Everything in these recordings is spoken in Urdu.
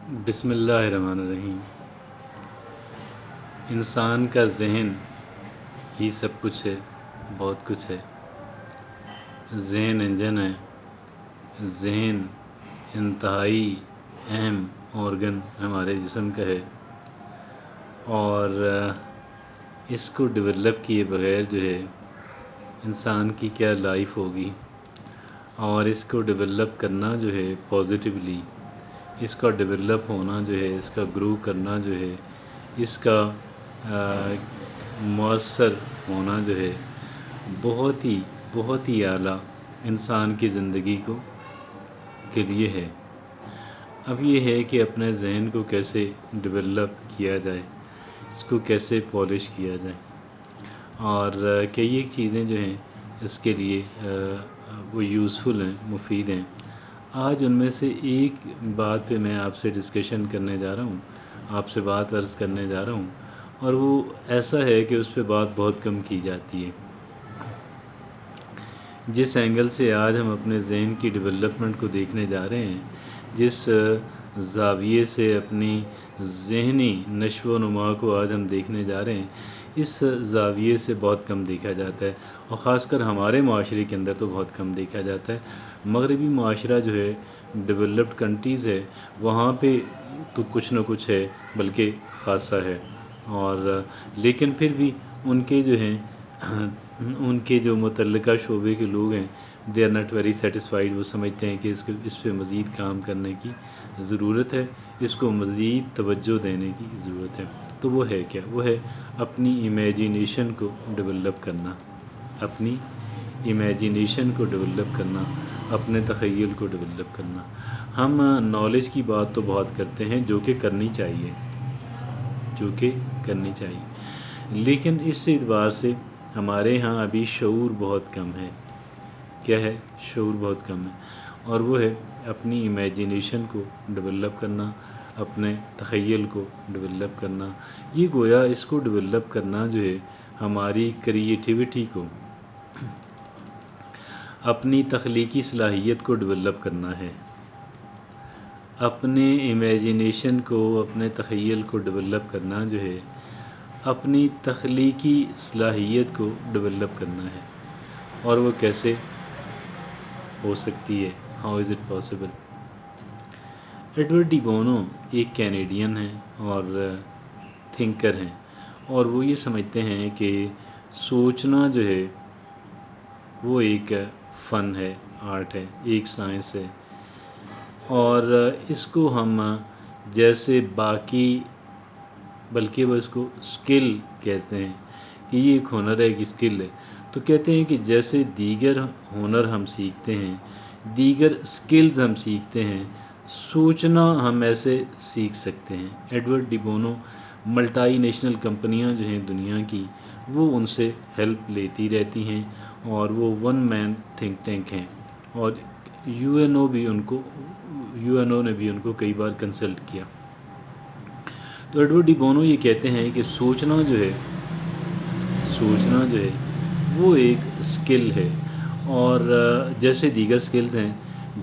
بسم اللہ الرحمن الرحیم۔ انسان کا ذہن ہی سب کچھ ہے، بہت کچھ ہے۔ ذہن انجن ہے۔ ذہن انتہائی اہم آرگن ہمارے جسم کا ہے، اور اس کو ڈیولپ کیے بغیر جو ہے انسان کی کیا لائف ہوگی، اور اس کو ڈیولپ کرنا جو ہے پازیٹیولی، اس کا ڈیولپ ہونا جو ہے، اس کا گرو کرنا جو ہے، اس کا مؤثر ہونا جو ہے بہت ہی اعلیٰ انسان کی زندگی کے لیے ہے۔ اب یہ ہے کہ اپنے ذہن کو کیسے ڈیولپ کیا جائے، اس کو کیسے پالش کیا جائے، اور کئی ایک چیزیں جو ہیں اس کے لیے وہ یوزفل ہیں، مفید ہیں۔ آج ان میں سے ایک بات پہ میں آپ سے ڈسکشن کرنے جا رہا ہوں، آپ سے بات عرض کرنے جا رہا ہوں، اور وہ ایسا ہے کہ اس پہ بات بہت کم کی جاتی ہے۔ جس اینگل سے آج ہم اپنے ذہن کی ڈیولپمنٹ کو دیکھنے جا رہے ہیں، جس زاویے سے اپنی ذہنی نشو و نما کو آج ہم دیکھنے جا رہے ہیں، اس زاویے سے بہت کم دیکھا جاتا ہے، اور خاص کر ہمارے معاشرے کے اندر تو بہت کم دیکھا جاتا ہے۔ مغربی معاشرہ جو ہے، ڈیولپڈ کنٹریز ہے، وہاں پہ تو کچھ نہ کچھ ہے، بلکہ خاصہ ہے، اور لیکن پھر بھی ان کے جو ہیں ان کے جو متعلقہ شعبے کے لوگ ہیں، they are not very satisfied. وہ سمجھتے ہیں کہ اس پہ مزید کام کرنے کی ضرورت ہے، اس کو مزید توجہ دینے کی ضرورت ہے۔ تو وہ ہے کیا؟ وہ ہے اپنی امیجینیشن کو ڈیولپ کرنا، اپنی امیجینیشن کو ڈیولپ کرنا، اپنے تخیل کو ڈیولپ کرنا۔ ہم نالج کی بات تو بہت کرتے ہیں، جو کہ کرنی چاہیے، لیکن اس اعتبار سے ہمارے ہاں ابھی شعور بہت کم ہے۔ کیا ہے؟ شعور بہت کم ہے، اور وہ ہے اپنی امیجینیشن کو ڈیولپ کرنا، اپنے تخیل کو ڈیولپ کرنا۔ یہ گویا اس کو ڈیولپ کرنا جو ہے ہماری کریٹیوٹی کو، اپنی تخلیقی صلاحیت کو ڈیولپ کرنا ہے، اپنے امیجینیشن کو، اپنے تخیل کو ڈیولپ کرنا جو ہے اپنی تخلیقی صلاحیت کو ڈیولپ کرنا ہے۔ اور وہ کیسے ہو سکتی ہے؟ How is it possible? Edward D Bono ایک کینیڈین ہیں اور تھنکر ہیں، اور وہ یہ سمجھتے ہیں کہ سوچنا جو ہے وہ ایک فن ہے، آرٹ ہے، ایک سائنس ہے، اور اس کو ہم جیسے باقی، بلکہ وہ اس کو اسکل کہتے ہیں کہ یہ ایک ہنر ہے، ایک اسکل ہے۔ تو کہتے ہیں کہ جیسے دیگر ہنر ہم سیکھتے ہیں، دیگر اسکلز ہم سیکھتے ہیں، سوچنا ہم ایسے سیکھ سکتے ہیں۔ Edward D Bono, multi national کمپنیاں جو ہیں دنیا کی، وہ ان سے ہیلپ لیتی رہتی ہیں، اور وہ ون مین تھنک ٹینک ہیں، اور یو این او نے بھی ان کو کئی بار کنسلٹ کیا۔ تو ایڈورڈ ڈی بونو یہ کہتے ہیں کہ سوچنا جو ہے وہ ایک اسکل ہے، اور جیسے دیگر اسکلز ہیں،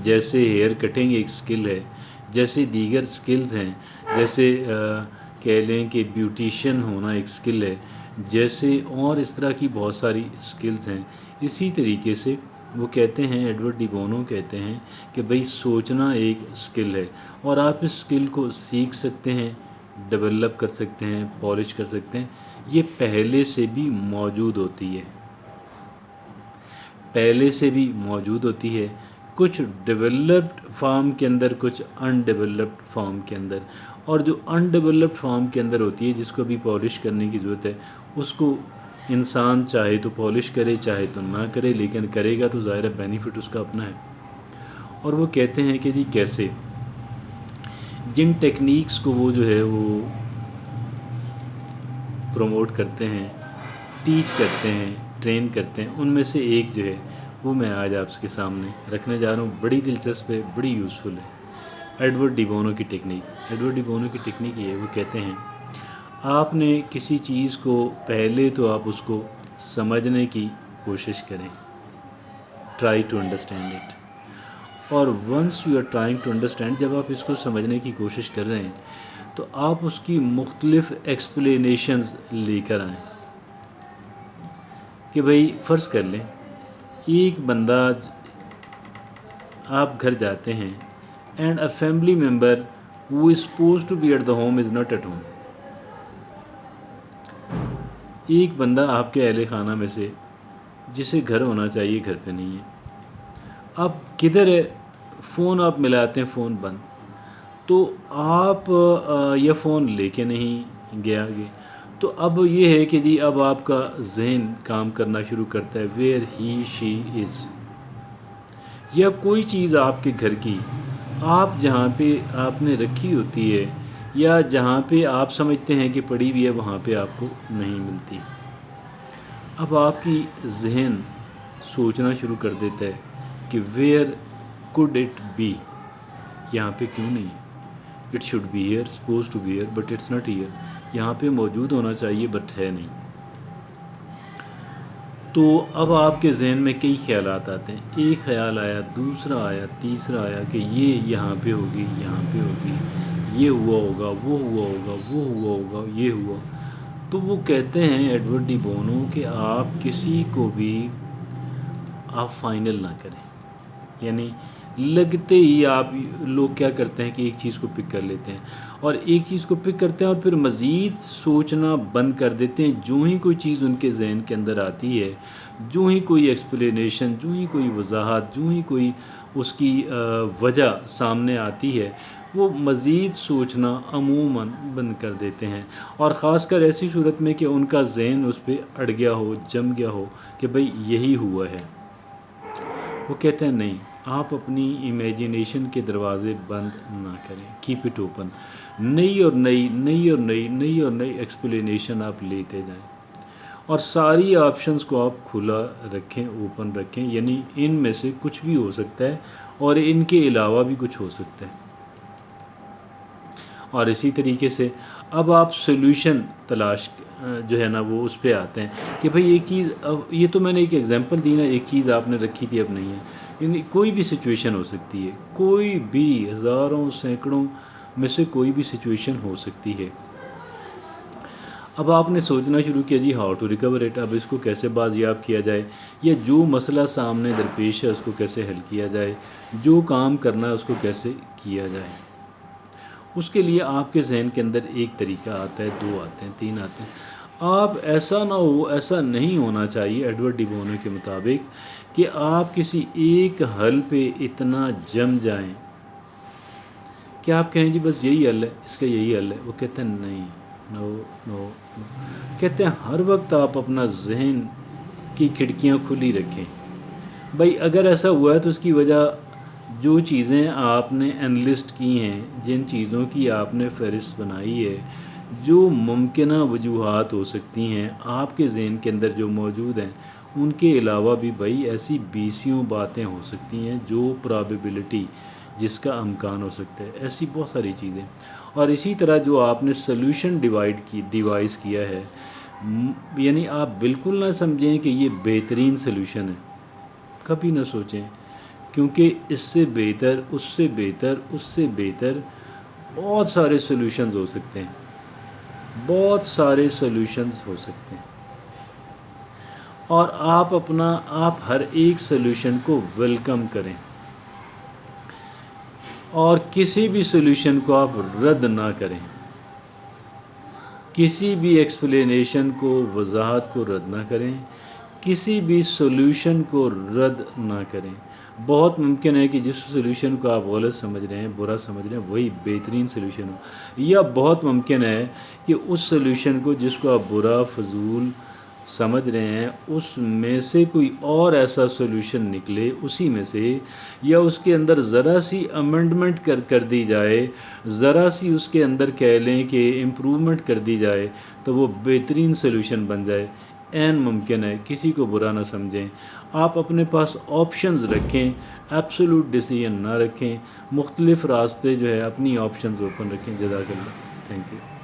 جیسے ہیئر کٹنگ ایک اسکل ہے، جیسے دیگر اسکلز ہیں، جیسے کہہ لیں کہ بیوٹیشین ہونا ایک اسکل ہے، جیسے اور اس طرح کی بہت ساری اسکلز ہیں، اسی طریقے سے وہ کہتے ہیں، ایڈورڈ ڈی بونو کہتے ہیں کہ بھئی سوچنا ایک اسکل ہے، اور آپ اس اسکل کو سیکھ سکتے ہیں، ڈیولپ کر سکتے ہیں، پالش کر سکتے ہیں۔ یہ پہلے سے بھی موجود ہوتی ہے، کچھ ڈیولپڈ فارم کے اندر، کچھ ان ڈیولپڈ فارم کے اندر، اور جو ان ڈیولپڈ فارم کے اندر ہوتی ہے، جس کو بھی پالش کرنے کی ضرورت ہے، اس کو انسان چاہے تو پالش کرے، چاہے تو نہ کرے، لیکن کرے گا تو ظاہر بینیفٹ اس کا اپنا ہے۔ اور وہ کہتے ہیں کہ جی کیسے، جن ٹیکنیکس کو وہ جو ہے وہ پروموٹ کرتے ہیں، ٹیچ کرتے ہیں، ٹرین کرتے ہیں، ان میں سے ایک جو ہے وہ میں آج آپ کے سامنے رکھنے جا رہا ہوں۔ بڑی دلچسپ ہے، بڑی یوزفل ہے، ایڈورڈ ڈی بونو کی ٹیکنیک۔ ایڈورڈ ڈی بونو کی ٹیکنیک یہ ہے، وہ کہتے ہیں آپ نے کسی چیز کو پہلے تو آپ اس کو سمجھنے کی کوشش کریں، ٹرائی ٹو انڈرسٹینڈ اٹ، اور once you are trying to understand, جب آپ اس کو سمجھنے کی کوشش کر رہے ہیں تو آپ اس کی مختلف ایکسپلینیشنز لے کر آئیں کہ بھئی فرض کر لیں ایک بندہ، آپ گھر جاتے ہیں and a family member who is supposed to be at the home is not at home. ایک بندہ آپ کے اہل خانہ میں سے جسے گھر ہونا چاہیے گھر پہ نہیں ہے، اب کدھر ہے، فون آپ ملاتے ہیں فون بند، تو آپ یہ فون لے کے نہیں گیا آگے، تو اب یہ ہے کہ جی اب آپ کا ذہن کام کرنا شروع کرتا ہے ویئر ہی شی از، یا کوئی چیز آپ کے گھر کی آپ جہاں پہ آپ نے رکھی ہوتی ہے یا جہاں پہ آپ سمجھتے ہیں کہ پڑی ہوئی ہے وہاں پہ آپ کو نہیں ملتی، اب آپ کی ذہن سوچنا شروع کر دیتا ہے کہ ویئر کوڈ اٹ بی، یہاں پہ کیوں نہیں ہے، it should be here, suppose to be here but it's not here, یہاں پہ موجود ہونا چاہیے بٹ ہے نہیں۔ تو اب آپ کے ذہن میں کئی خیالات آتے ہیں، ایک خیال آیا، دوسرا آیا، تیسرا آیا کہ یہ یہاں پہ ہوگی، یہاں پہ ہوگی، یہ ہوا ہوگا، وہ ہوا ہوگا، وہ ہوا ہوگا، یہ ہوا۔ تو وہ کہتے ہیں ایڈورڈ ڈی بونو کہ آپ کسی کو بھی آپ فائنل نہ کریں، یعنی لگتے ہی آپ لوگ کیا کرتے ہیں کہ ایک چیز کو پک کر لیتے ہیں اور ایک چیز کو پک کرتے ہیں اور پھر مزید سوچنا بند کر دیتے ہیں، جو ہی کوئی چیز ان کے ذہن کے اندر آتی ہے، جو ہی کوئی ایکسپلینیشن، جو ہی کوئی وضاحت، جو ہی کوئی اس کی وجہ سامنے آتی ہے، وہ مزید سوچنا عموماً بند کر دیتے ہیں، اور خاص کر ایسی صورت میں کہ ان کا ذہن اس پہ اڑ گیا ہو، جم گیا ہو کہ بھئی یہی ہوا ہے۔ وہ کہتے ہیں نہیں، آپ اپنی امیجینیشن کے دروازے بند نہ کریں، کیپ اٹ اوپن، نئی اور نئی، نئی اور نئی، نئی اور نئی ایکسپلینیشن آپ لیتے جائیں، اور ساری آپشنز کو آپ کھلا رکھیں، اوپن رکھیں، یعنی ان میں سے کچھ بھی ہو سکتا ہے اور ان کے علاوہ بھی کچھ ہو سکتا ہے۔ اور اسی طریقے سے اب آپ سولوشن تلاش جو ہے نا وہ اس پہ آتے ہیں کہ بھئی ایک چیز، اب یہ تو میں نے ایک ایگزامپل دی نا، ایک چیز آپ نے رکھی تھی اب نہیں ہے، یعنی کوئی بھی سچویشن ہو سکتی ہے، کوئی بھی، ہزاروں سینکڑوں میں سے کوئی بھی سچویشن ہو سکتی ہے۔ اب آپ نے سوچنا شروع کیا جی ہاؤ ٹو ریکور اٹ، اب اس کو کیسے بازیاب کیا جائے، یا جو مسئلہ سامنے درپیش ہے اس کو کیسے حل کیا جائے، جو کام کرنا ہے اس کو کیسے کیا جائے۔ اس کے لیے آپ کے ذہن کے اندر ایک طریقہ آتا ہے، دو آتے ہیں، تین آتے ہیں۔ آپ ایسا نہ ہو، ایسا نہیں ہونا چاہیے ایڈورڈ ڈی بونو کے مطابق کہ آپ کسی ایک حل پہ اتنا جم جائیں کہ آپ کہیں جی بس یہی حل ہے، اس کا یہی حل ہے۔ وہ کہتے ہیں نہیں، نو نو نو، کہتے ہیں ہر وقت آپ اپنا ذہن کی کھڑکیاں کھلی رکھیں۔ بھائی اگر ایسا ہوا ہے تو اس کی وجہ، جو چیزیں آپ نے انلسٹ کی ہیں، جن چیزوں کی آپ نے فہرست بنائی ہے، جو ممکنہ وجوہات ہو سکتی ہیں آپ کے ذہن کے اندر جو موجود ہیں، ان کے علاوہ بھی بھائی ایسی بیسیوں باتیں ہو سکتی ہیں جو پرابیبلٹی، جس کا امکان ہو سکتا ہے، ایسی بہت ساری چیزیں۔ اور اسی طرح جو آپ نے سلوشن ڈیوائز کیا ہے، یعنی آپ بالکل نہ سمجھیں کہ یہ بہترین سلوشن ہے، کبھی نہ سوچیں، کیونکہ اس سے بہتر، اس سے بہتر، اس سے بہتر بہت سارے سلوشنز ہو سکتے ہیں، بہت سارے سلوشنز ہو سکتے ہیں، اور آپ ہر ایک سلوشن کو ویلکم کریں، اور کسی بھی سلوشن کو آپ رد نہ کریں، کسی بھی ایکسپلینیشن کو، وضاحت کو رد نہ کریں، کسی بھی سلوشن کو رد نہ کریں۔ بہت ممکن ہے کہ جس سلوشن کو آپ غلط سمجھ رہے ہیں، برا سمجھ رہے ہیں، وہی بہترین سلوشن ہو، یا بہت ممکن ہے کہ اس سلوشن کو جس کو آپ برا، فضول سمجھ رہے ہیں، اس میں سے کوئی اور ایسا سلوشن نکلے اسی میں سے، یا اس کے اندر ذرا سی امنڈمنٹ کر دی جائے، ذرا سی اس کے اندر کہہ لیں کہ امپرومنٹ کر دی جائے تو وہ بہترین سلوشن بن جائے۔ عین ممکن ہے، کسی کو برا نہ سمجھیں، آپ اپنے پاس آپشنز رکھیں، ایبسولوٹ ڈیسیژن نہ رکھیں، مختلف راستے جو ہے اپنی آپشنز اوپن رکھیں۔ جزاک اللہ، تھینک یو۔